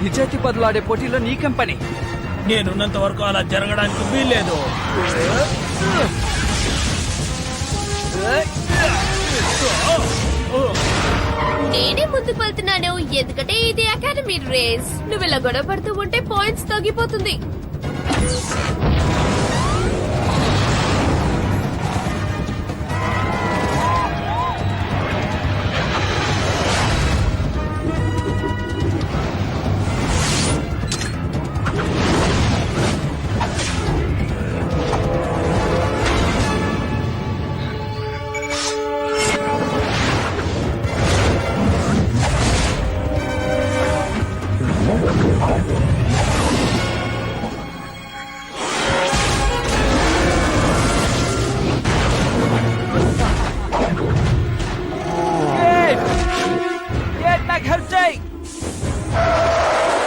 నిజాయితీ బదులాడే పోటీలో నీ కంపెనీ. నేనున్నంత వరకు అలా జరగడానికి వీల్లేదు. నేనే ముందుకు వెళ్తున్నాను, ఎందుకంటే ఇది అకాడమీ రేస్. నువ్వు ఇలా గొడవ పడుతూ ఉంటే పాయింట్స్ తగ్గిపోతుంది.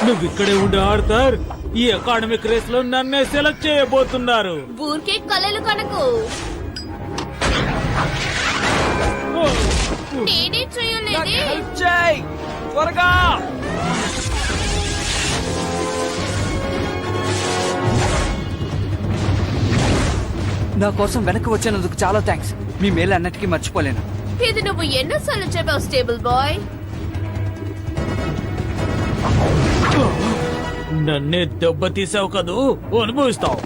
నువ్వు ఇక్కడే ఉండి ఆడతారు. ఈ అకాడమిక్ రేస్ లో నన్నే సెలెక్ట్ చేయబోతున్నారు. ఊరికే కలలు కనకు. నేనే చేయలేదే. త్వరగా నా కోసం వెనక్కి వచ్చినందుకు చాలా థ్యాంక్స్. మీ మేలు అన్నిటికీ మర్చిపోలేను. ఇది నువ్వు ఎన్నోసార్లు చెప్పావు స్టేబుల్ బాయ్. నన్నే దెబ్బ తీసావు కదూ, అనుభవిస్తావు.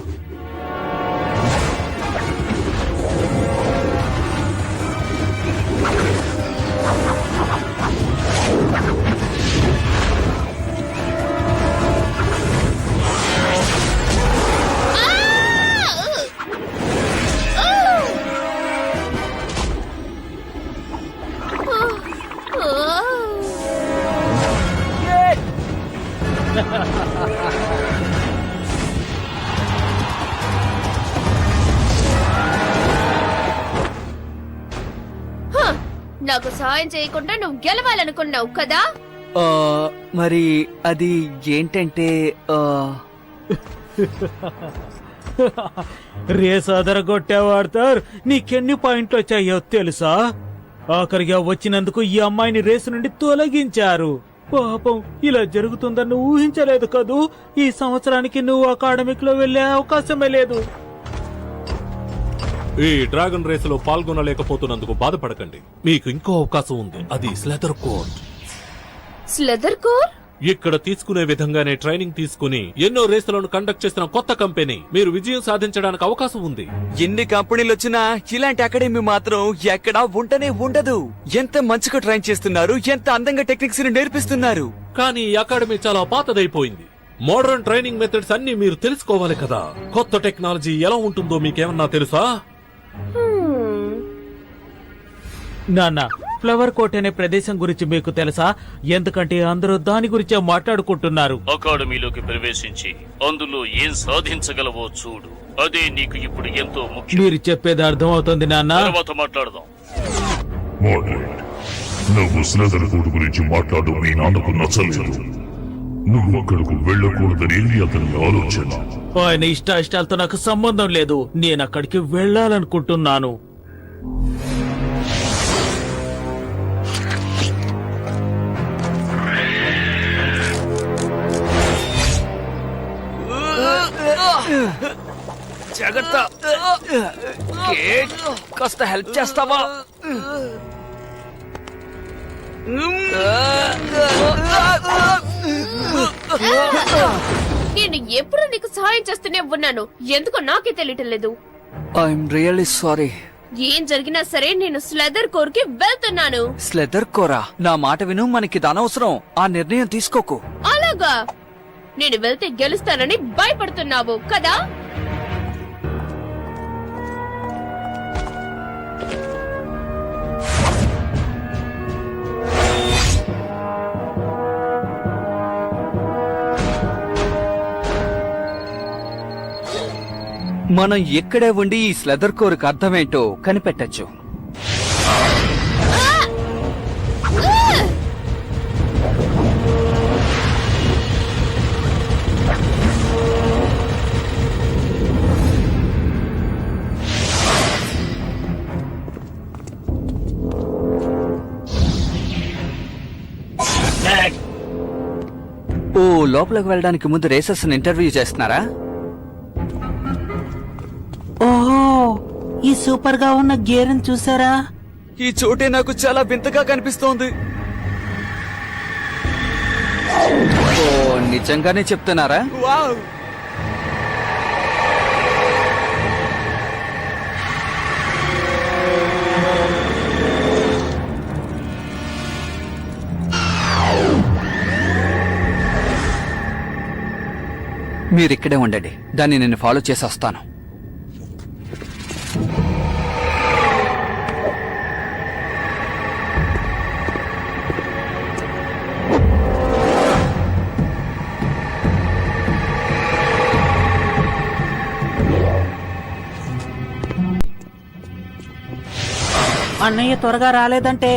నాకు సహాయం చేయకుండా నువ్వు గెలవాలనుకున్నావు కదా. మరి అది ఏంటంటే రేస్ అదరగొట్టేవాడతారు. నీకెన్ని పాయింట్లు వచ్చాయో తెలుసా? ఆఖరిగా వచ్చినందుకు ఈ అమ్మాయిని రేసు నుండి తొలగించారు. పాపం, ఇలా జరుగుతుందని ఊహించలేదు కదూ. ఈ సంవత్సరానికి నువ్వు అకాడమిక్ లో వెళ్లే అవకాశమే లేదు. ఈ డ్రాగన్ రేస్ లో పాల్గొనలేకపోతున్నందుకు బాధపడకండి. మీకు ఇంకో అవకాశం ఉంది, అది స్లెదర్ కోర్. స్లెదర్ కోర్? ఇక్కడ తీసుకునే విధంగానే ట్రైనింగ్ తీసుకుని ఎన్నో రేసులను కండక్ట్ చేసిన కొత్త కంపెనీ. మీరు విజయం సాధించడానికి అవకాశం ఉంది. ఎన్ని కంపెనీలు వచ్చినా ఇలాంటి అకాడమీ మాత్రం ఎక్కడా ఉంటనే ఉండదు. ఎంత మంచిగా ట్రైన్ చేస్తున్నారు, ఎంత అందంగా టెక్నిక్స్ ని నేర్పిస్తున్నారు. కానీ ఈ అకాడమీ చాలా పాతదైపోయింది. మోడర్న్ ట్రైనింగ్ మెథడ్స్ అన్ని మీరు తెలుసుకోవాలి కదా. కొత్త టెక్నాలజీ ఎలా ఉంటుందో మీకేమన్నా తెలుసా? నాన్న, ఫ్లవర్ కోట్ అనే ప్రదేశం గురించి మీకు తెలుసా? ఎందుకంటే అందరూ దాని గురించే మాట్లాడుకుంటున్నారు. అకాడమీలోకి ప్రవేశించి అందులో ఏం సాధించగలవో చూడు. అదే నీకు ఇప్పుడు ఎంతో ముఖ్యం. మీరు చెప్పేది అర్థం అవుతుంది నాన్న. తర్వాత మాట్లాడదాం. మోడరేట్, నువ్వు స్లెదర్ కోడ్ గురించి మాట్లాడడం మీ నాన్నకు నచ్చలేదు. నువ్వు అక్కడకు వెళ్ళకూడదనేది అతని ఆలోచన. ఆయన ఇష్టాలతో నాకు సంబంధం లేదు. నేను అక్కడికి వెళ్ళాలనుకుంటున్నాను. జాగ్రత్త, కాస్త హెల్ప్ చేస్తావా? నేను ఎప్పుడు నీకు సహాయం చేస్తూనే ఉన్నాను, ఎందుకో నాకే తెలియటం లేదు. I'm really sorry. ఏం జరిగినా సరే నేను స్లెదర్ కోర్ కి వెళ్తున్నాను. స్లెదర్ కోరా? నా మాట విను, మనకి అనవసరం. ఆ నిర్ణయం తీసుకోకు. అలాగా? నేను వెళ్తే గెలుస్తానని భయపడుతున్నావు కదా? మనం ఇక్కడే ఉండి ఈ స్లెదర్ కోర్కి అర్థమేంటో కనిపెట్టచ్చు. ఓ లోపలికి వెళ్ళడానికి ముందు రేసర్స్ ఇంటర్వ్యూ చేస్తున్నారా? ఓహో, ఈ సూపర్ గా ఉన్న గేర్ని చూసారా? ఈ చోటే నాకు చాలా వింతగా కనిపిస్తోంది. ఓ, నిజంగానే చెప్తున్నారా? వావ్! మీరిక్కడే ఉండండి, దాన్ని నేను ఫాలో చేసి వస్తాను. అన్నయ్య త్వరగా రాలేదంటే